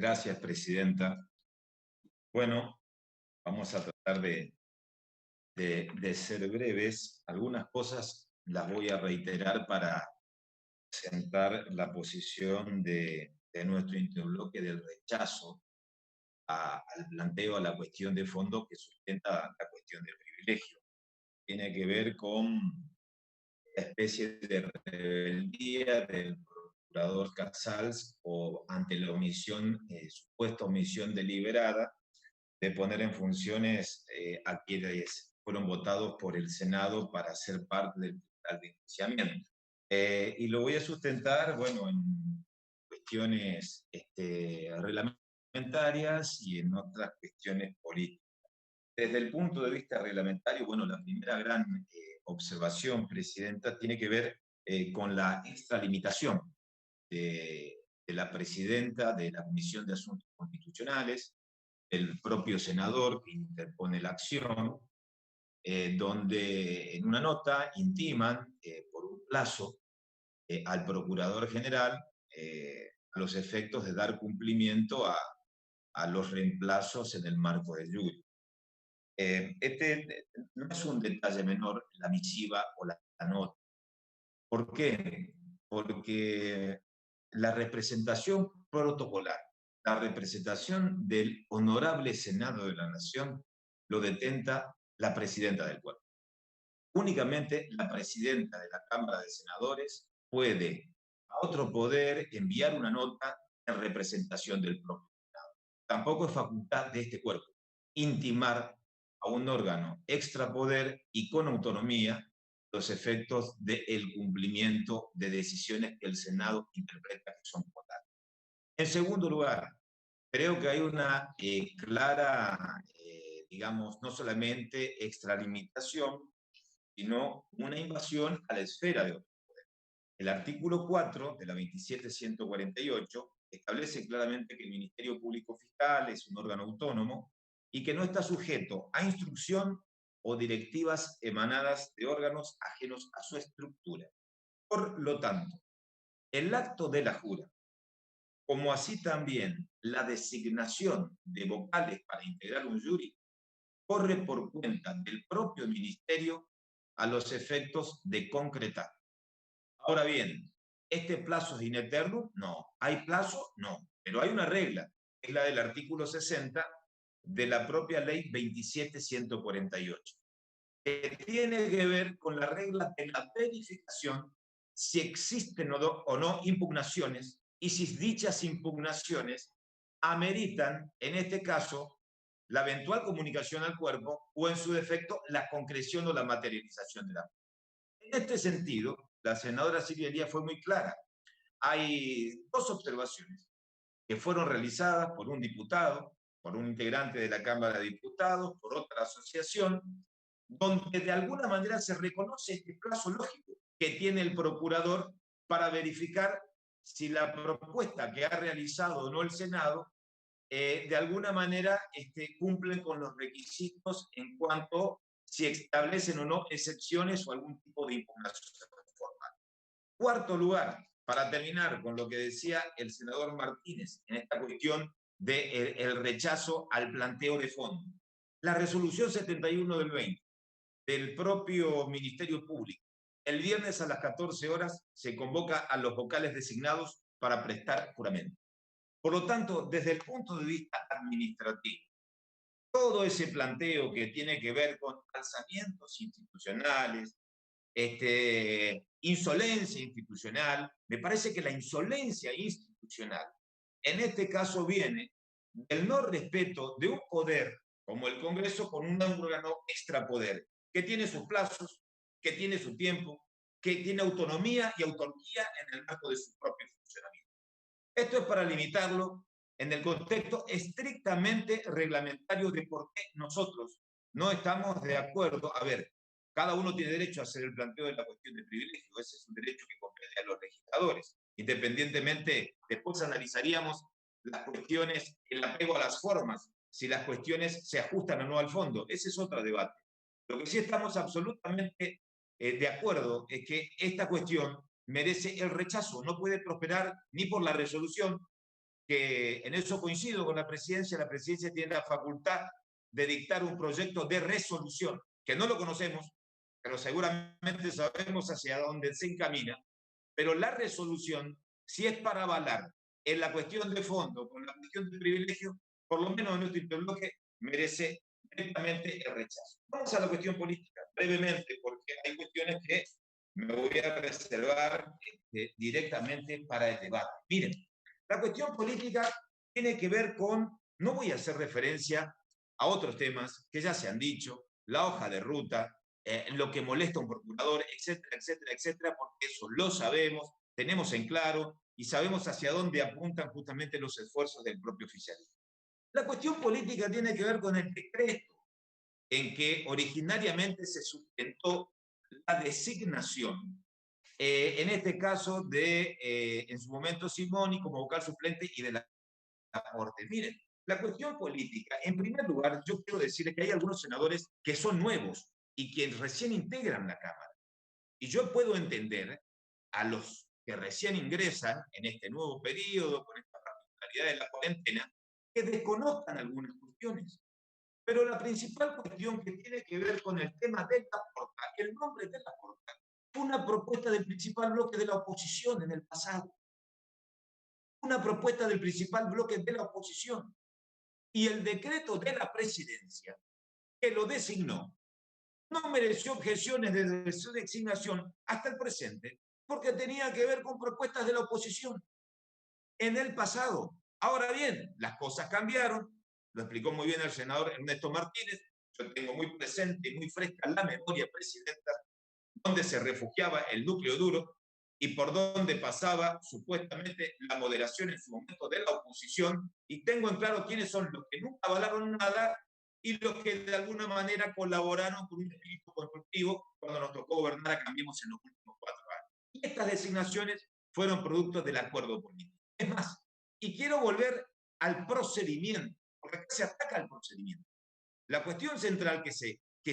Gracias, presidenta. Bueno, vamos a tratar de ser breves. Algunas cosas las voy a reiterar para sentar la posición de nuestro interbloque del rechazo al planteo, a la cuestión de fondo que sustenta la cuestión del privilegio. Tiene que ver con la especie de rebeldía del procurador Casals o ante la omisión, supuesta omisión deliberada de poner en funciones a quienes fueron votados por el Senado para ser parte del tribunal de enjuiciamiento. Y lo voy a sustentar, bueno, en cuestiones reglamentarias y en otras cuestiones políticas. Desde el punto de vista reglamentario, bueno, la primera gran observación, presidenta, tiene que ver con la extralimitación de la presidenta de la Comisión de Asuntos Constitucionales, el propio senador que interpone la acción, donde en una nota intiman por un plazo al Procurador General a los efectos de dar cumplimiento a los reemplazos en el marco del jury. Este no es un detalle menor, la misiva o la nota. ¿Por qué? Porque la representación protocolar, la representación del honorable Senado de la Nación lo detenta la presidenta del cuerpo. Únicamente la presidenta de la Cámara de Senadores puede a otro poder enviar una nota en representación del propio Senado. Tampoco es facultad de este cuerpo intimar a un órgano extrapoder y con autonomía los efectos del cumplimiento de decisiones que el Senado interpreta que son votadas. En segundo lugar, creo que hay una clara, digamos, no solamente extralimitación, sino una invasión a la esfera de otro poder. El artículo 4 de la 27148 establece claramente que el Ministerio Público Fiscal es un órgano autónomo y que no está sujeto a instrucción o directivas emanadas de órganos ajenos a su estructura. Por lo tanto, el acto de la jura, como así también la designación de vocales para integrar un jury, corre por cuenta del propio ministerio a los efectos de concretar. Ahora bien, ¿este plazo es in eternum? No. ¿Hay plazo? No. Pero hay una regla, que es la del artículo 60 de la propia ley 27148, que tiene que ver con la regla de la verificación si existen o no impugnaciones y si dichas impugnaciones ameritan, en este caso, la eventual comunicación al cuerpo o, en su defecto, la concreción o la materialización de la. En este sentido, la senadora Silvia Elías fue muy clara. Hay dos observaciones que fueron realizadas por un diputado, por un integrante de la Cámara de Diputados, por otra asociación, donde de alguna manera se reconoce este plazo lógico que tiene el procurador para verificar si la propuesta que ha realizado o no el Senado de alguna manera cumplen con los requisitos en cuanto si establecen o no excepciones o algún tipo de impugnación formal. Cuarto lugar, para terminar con lo que decía el senador Martínez en esta cuestión del rechazo al planteo de fondo. La resolución 71 del 20 del propio Ministerio Público. El viernes a las 14 horas se convoca a los vocales designados para prestar juramento. Por lo tanto, desde el punto de vista administrativo, todo ese planteo que tiene que ver con alzamientos institucionales, insolencia institucional, me parece que la insolencia institucional en este caso viene del no respeto de un poder como el Congreso con un órgano extrapoder, que tiene sus plazos, que tiene su tiempo, que tiene autonomía y autonomía en el marco de su propio funcionamiento. Esto es para limitarlo en el contexto estrictamente reglamentario de por qué nosotros no estamos de acuerdo. A ver, cada uno tiene derecho a hacer el planteo de la cuestión de privilegio, ese es un derecho que compete a los legisladores. Independientemente, después analizaríamos las cuestiones, el apego a las formas, si las cuestiones se ajustan o no al fondo. Ese es otro debate. Lo que sí estamos absolutamente de acuerdo es que esta cuestión merece el rechazo, no puede prosperar ni por la resolución que en eso coincido con la presidencia tiene la facultad de dictar un proyecto de resolución, que no lo conocemos, pero seguramente sabemos hacia dónde se encamina, pero la resolución, si es para avalar en la cuestión de fondo, con la cuestión de privilegio, por lo menos en nuestro bloque, merece directamente el rechazo. Vamos a la cuestión política, brevemente, porque hay cuestiones que me voy a reservar directamente para el debate. Miren, la cuestión política tiene que ver con, no voy a hacer referencia a otros temas que ya se han dicho, la hoja de ruta, lo que molesta a un procurador, etcétera, etcétera, etcétera, porque eso lo sabemos, tenemos en claro y sabemos hacia dónde apuntan justamente los esfuerzos del propio oficialismo. La cuestión política tiene que ver con el decreto en que originariamente se sustentó la designación, en este caso de, en su momento, Simoni como vocal suplente y de la Corte. Miren, la cuestión política, en primer lugar, yo quiero decirles que hay algunos senadores que son nuevos y que recién integran la Cámara. Y yo puedo entender a los que recién ingresan en este nuevo periodo, con esta particularidad de la cuarentena, que desconozcan algunas cuestiones. Pero la principal cuestión que tiene que ver con el tema de la Porta, el nombre de la Porta, fue una propuesta del principal bloque de la oposición en el pasado. Una propuesta del principal bloque de la oposición. Y el decreto de la presidencia que lo designó no mereció objeciones desde su designación hasta el presente, porque tenía que ver con propuestas de la oposición en el pasado. Ahora bien, las cosas cambiaron, lo explicó muy bien el senador Ernesto Martínez, yo tengo muy presente y muy fresca la memoria, presidenta, donde se refugiaba el núcleo duro y por donde pasaba supuestamente la moderación en su momento de la oposición, y tengo en claro quiénes son los que nunca avalaron nada y los que de alguna manera colaboraron con un espíritu constructivo cuando nos tocó gobernar a Cambiemos en los últimos 4 años. Y estas designaciones fueron producto del acuerdo político. Es más, y quiero volver al procedimiento, porque acá se ataca al procedimiento. La cuestión central que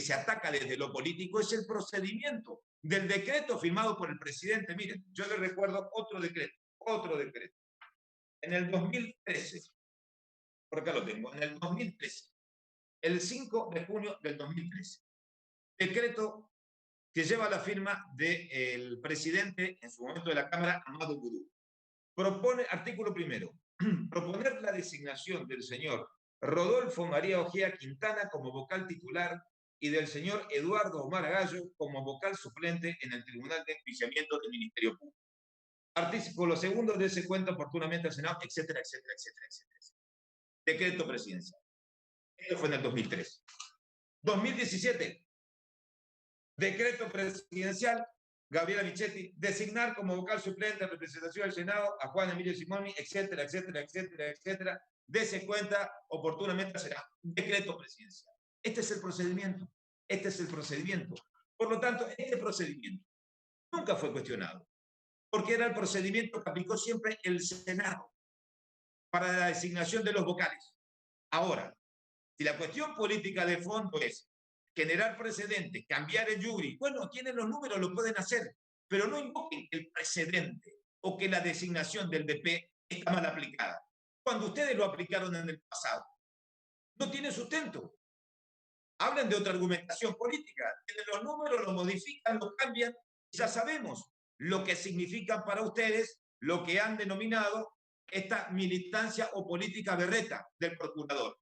se ataca desde lo político es el procedimiento del decreto firmado por el presidente. Miren, yo les recuerdo otro decreto. En el 2013, por acá lo tengo, en el 2013, el 5 de junio del 2013, decreto que lleva la firma del presidente, en su momento de la Cámara, Amado Gurú. Propone, artículo primero, proponer la designación del señor Rodolfo María Ojea Quintana como vocal titular y del señor Eduardo Omar Gallo como vocal suplente en el Tribunal de Enjuiciamiento del Ministerio Público. Artículo segundo, dése cuenta oportunamente al Senado, etcétera, etcétera, etcétera, etcétera. Decreto presidencial. Esto fue en el 2003. 2017, decreto presidencial, Gabriela Michetti, designar como vocal suplente en representación del Senado a Juan Emilio Simoni, etcétera, etcétera, etcétera, etcétera. Dese cuenta oportunamente será decreto presidencial. Este es el procedimiento. Este es el procedimiento. Por lo tanto, este procedimiento nunca fue cuestionado, porque era el procedimiento que aplicó siempre el Senado para la designación de los vocales. Ahora, si la cuestión política de fondo es generar precedentes, cambiar el jury, bueno, tienen los números, lo pueden hacer, pero no invoquen el precedente o que la designación del DP está mal aplicada. Cuando ustedes lo aplicaron en el pasado, no tiene sustento. Hablan de otra argumentación política, tienen los números, lo modifican, lo cambian, ya sabemos lo que significan para ustedes lo que han denominado esta militancia o política berreta del procurador,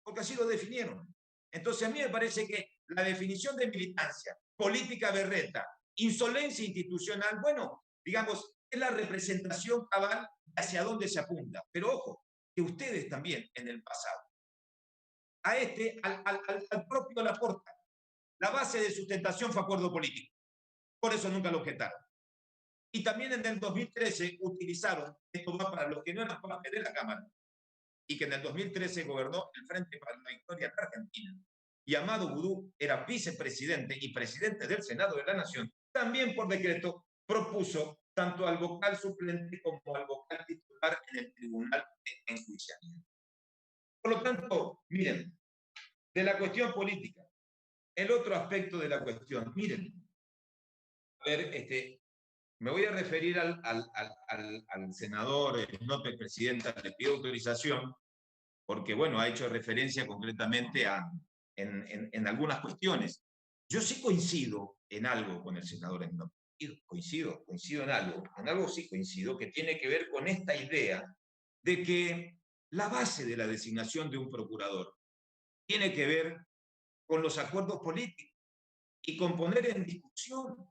porque así lo definieron. Entonces a mí me parece que la definición de militancia, política berreta, insolencia institucional, bueno, digamos, es la representación cabal hacia dónde se apunta. Pero ojo, que ustedes también en el pasado, al propio Laporta, la base de sustentación fue acuerdo político. Por eso nunca lo objetaron. Y también en el 2013 utilizaron, esto va para los que no eran parte de la Cámara, y que en el 2013 gobernó el Frente para la Victoria de Argentina, y Amado Gurú era vicepresidente y presidente del Senado de la Nación, también por decreto propuso tanto al vocal suplente como al vocal titular en el Tribunal de Enjuiciamiento. Por lo tanto, miren, de la cuestión política, el otro aspecto de la cuestión, miren, a ver, Me voy a referir al senador López, presidenta, le pido autorización, porque, bueno, ha hecho referencia concretamente en algunas cuestiones. Yo sí coincido en algo con el senador López. Coincido en algo sí coincido, que tiene que ver con esta idea de que la base de la designación de un procurador tiene que ver con los acuerdos políticos y con poner en discusión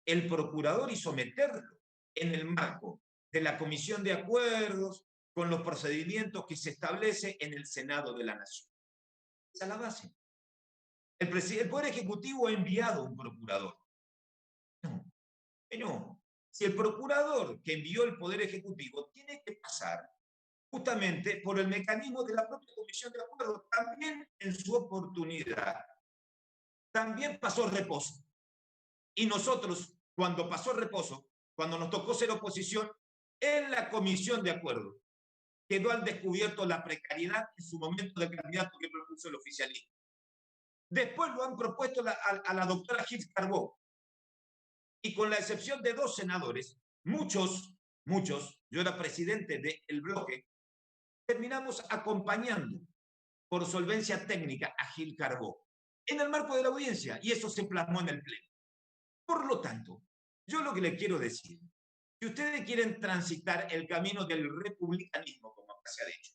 el procurador y someterlo en el marco de la comisión de acuerdos con los procedimientos que se establece en el Senado de la Nación. Esa es la base. El Poder Ejecutivo ha enviado un procurador. No, no. Si el procurador que envió el Poder Ejecutivo tiene que pasar justamente por el mecanismo de la propia comisión de acuerdos, también en su oportunidad, también pasó reposo. Y nosotros, cuando pasó reposo, cuando nos tocó ser oposición, en la comisión de acuerdo, quedó al descubierto la precariedad en su momento del candidato que propuso el oficialismo. Después lo han propuesto a la doctora Gil Carbó. Y con la excepción de 2 senadores, muchos, yo era presidente del bloque, terminamos acompañando por solvencia técnica a Gil Carbó en el marco de la audiencia, y eso se plasmó en el pleno. Por lo tanto, yo lo que le quiero decir, si ustedes quieren transitar el camino del republicanismo, como acá se ha dicho,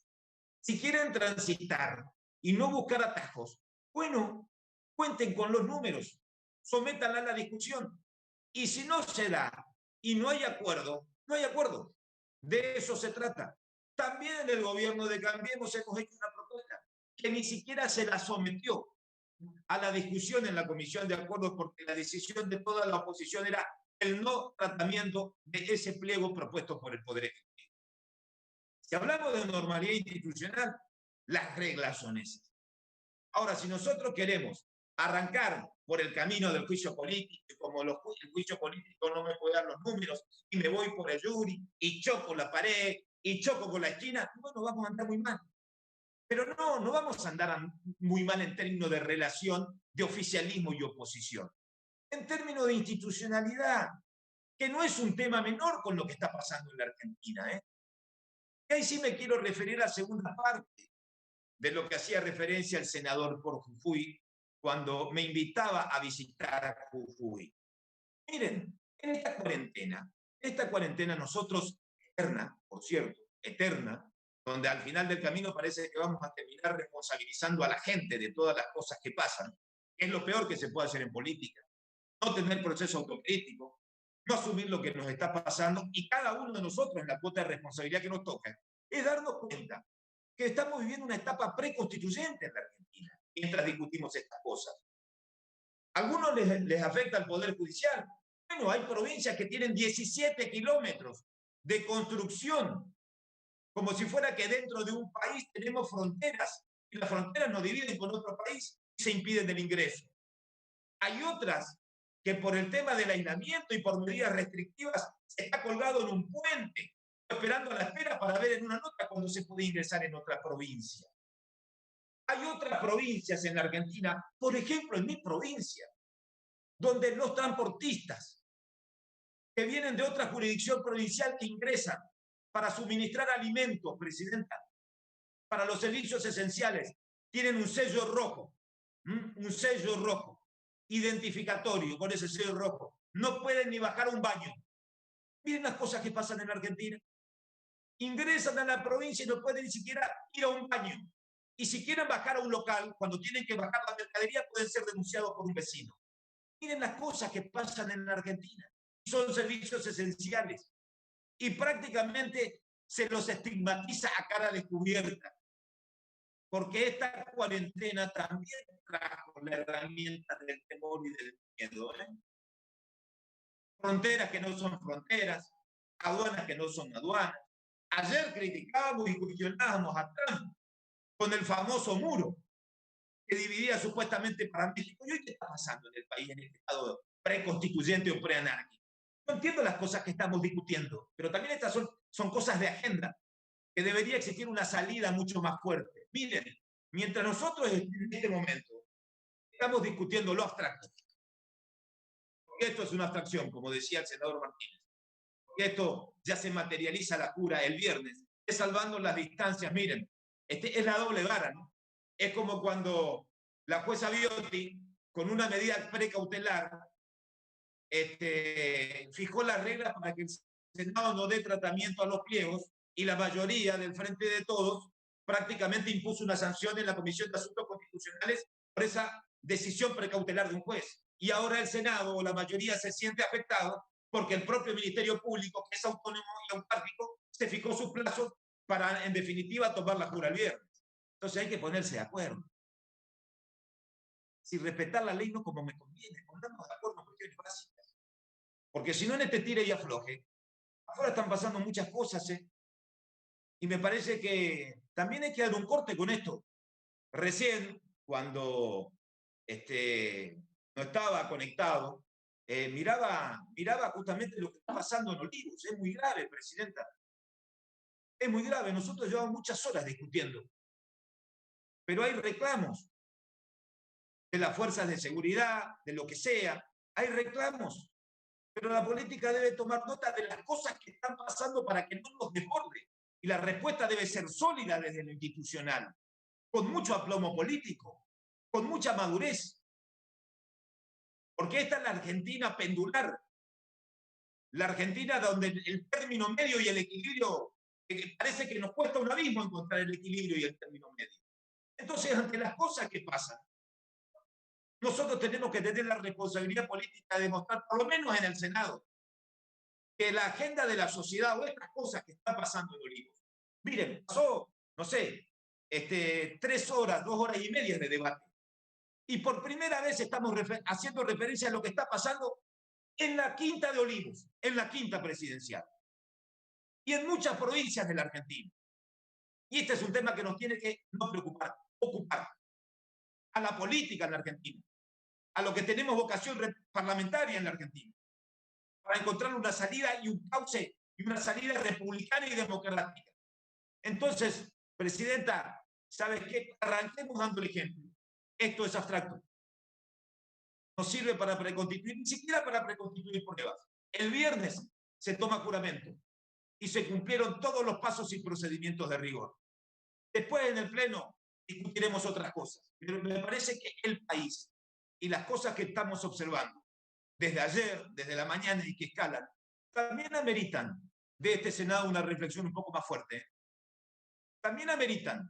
si quieren transitar y no buscar atajos, bueno, cuenten con los números, sométanla a la discusión. Y si no se da y no hay acuerdo, no hay acuerdo. De eso se trata. También en el gobierno de Cambiemos hemos hecho una propuesta que ni siquiera se la sometió a la discusión en la comisión de acuerdos, porque la decisión de toda la oposición era el no tratamiento de ese pliego propuesto por el Poder Ejecutivo. Si hablamos de normalidad institucional, las reglas son esas. Ahora, si nosotros queremos arrancar por el camino del juicio político, como el juicio político no me puede dar los números, y me voy por el jury, y choco la pared, y choco con la esquina, bueno, vamos a andar muy mal. Pero no vamos a andar muy mal en términos de relación de oficialismo y oposición. En términos de institucionalidad, que no es un tema menor con lo que está pasando en la Argentina. Y ahí sí me quiero referir a la segunda parte de lo que hacía referencia el senador por Jujuy cuando me invitaba a visitar a Jujuy. Miren, en esta cuarentena nosotros, eterna, por cierto, eterna, donde al final del camino parece que vamos a terminar responsabilizando a la gente de todas las cosas que pasan, que es lo peor que se puede hacer en política. No tener proceso autocrítico, no asumir lo que nos está pasando, y cada uno de nosotros en la cuota de responsabilidad que nos toca, es darnos cuenta que estamos viviendo una etapa preconstituyente en la Argentina mientras discutimos estas cosas. A algunos les afecta el Poder Judicial. Bueno, hay provincias que tienen 17 kilómetros de construcción, como si fuera que dentro de un país tenemos fronteras, y las fronteras nos dividen con otro país y se impiden el ingreso. Hay otras que por el tema del aislamiento y por medidas restrictivas se está colgado en un puente, esperando a la espera para ver en una nota cuando se puede ingresar en otra provincia. Hay otras provincias en la Argentina, por ejemplo en mi provincia, donde los transportistas que vienen de otra jurisdicción provincial que ingresan para suministrar alimentos, presidenta, para los servicios esenciales, tienen un sello rojo, identificatorio con ese sello rojo. No pueden ni bajar a un baño. Miren las cosas que pasan en Argentina. Ingresan a la provincia y no pueden ni siquiera ir a un baño. Y si quieren bajar a un local, cuando tienen que bajar la mercadería, pueden ser denunciados por un vecino. Miren las cosas que pasan en la Argentina. Son servicios esenciales. Y prácticamente se los estigmatiza a cara descubierta. Porque esta cuarentena también trajo la herramienta del temor y del miedo. Fronteras que no son fronteras, aduanas que no son aduanas. Ayer criticábamos y cuestionábamos a Trump con el famoso muro que dividía supuestamente para México. ¿Y hoy qué está pasando en el país en este estado preconstituyente o preanárquico? No entiendo las cosas que estamos discutiendo, pero también estas son cosas de agenda, que debería existir una salida mucho más fuerte. Miren, mientras nosotros en este momento estamos discutiendo lo abstracto, Porque esto es una abstracción, como decía el senador Martínez. Porque esto ya se materializa la cura el viernes. Es salvando las distancias, miren, es la doble vara, ¿no? Es como cuando la jueza Biotti, con una medida precautelar, fijó las reglas para que el Senado no dé tratamiento a los pliegos y la mayoría del Frente de Todos prácticamente impuso una sanción en la Comisión de Asuntos Constitucionales por esa decisión precautelar de un juez. Y ahora el Senado o la mayoría se siente afectado porque el propio Ministerio Público, que es autónomo y autárquico, se fijó sus plazos para, en definitiva, tomar la jura el viernes. Entonces hay que ponerse de acuerdo. Si respetar la ley no como me conviene, pongámonos de acuerdo en cuestiones básicas. Porque si no, en este tire y afloje, afuera están pasando muchas cosas, ¿eh? Y me parece que también hay que dar un corte con esto. Recién, cuando no estaba conectado, miraba justamente lo que está pasando en Olivos. Es muy grave, Presidenta. Es muy grave. Nosotros llevamos muchas horas discutiendo. Pero hay reclamos de las fuerzas de seguridad, de lo que sea. Hay reclamos. Pero la política debe tomar nota de las cosas que están pasando para que no nos desborde. Y la respuesta debe ser sólida desde lo institucional, con mucho aplomo político, con mucha madurez. Porque esta es la Argentina pendular, la Argentina donde el término medio y el equilibrio, parece que nos cuesta un abismo encontrar el equilibrio y el término medio. Entonces, ante las cosas que pasan, nosotros tenemos que tener la responsabilidad política de demostrar, por lo menos en el Senado, que la agenda de la sociedad o estas cosas que están pasando en Olivos. Miren, pasó, no sé, 3 horas, 2 horas y media de debate. Y por primera vez estamos haciendo referencia a lo que está pasando en la quinta de Olivos, en la quinta presidencial. Y en muchas provincias de la Argentina. Y este es un tema que nos tiene que no preocupar, ocupar a la política en la Argentina, a lo que tenemos vocación parlamentaria en la Argentina, para encontrar una salida y un cauce y una salida republicana y democrática. Entonces, Presidenta, ¿sabes qué? Arranquemos dando el ejemplo. Esto es abstracto. No sirve para preconstituir, ni siquiera para preconstituir pruebas. El viernes se toma juramento y se cumplieron todos los pasos y procedimientos de rigor. Después en el Pleno discutiremos otras cosas, pero me parece que el país y las cosas que estamos observando desde ayer, desde la mañana y que escalan, también ameritan de este Senado una reflexión un poco más fuerte. También ameritan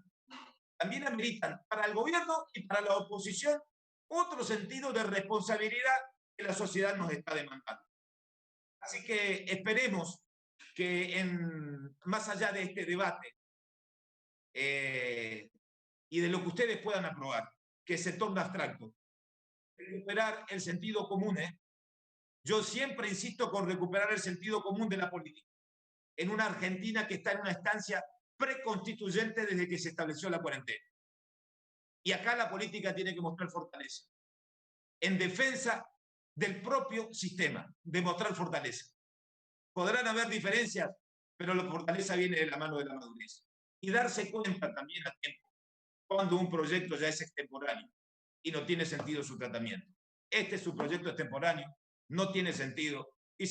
para el gobierno y para la oposición otro sentido de responsabilidad que la sociedad nos está demandando. Así que esperemos que más allá de este debate y de lo que ustedes puedan aprobar, que se torne abstracto, recuperar el sentido común. Yo siempre insisto con recuperar el sentido común de la política, en una Argentina que está en una estancia preconstituyente desde que se estableció la cuarentena. Y acá la política tiene que mostrar fortaleza, en defensa del propio sistema, demostrar fortaleza. Podrán haber diferencias, pero la fortaleza viene de la mano de la madurez. Y darse cuenta también a tiempo cuando un proyecto ya es extemporáneo y no tiene sentido su tratamiento. Este es su proyecto extemporáneo, no tiene sentido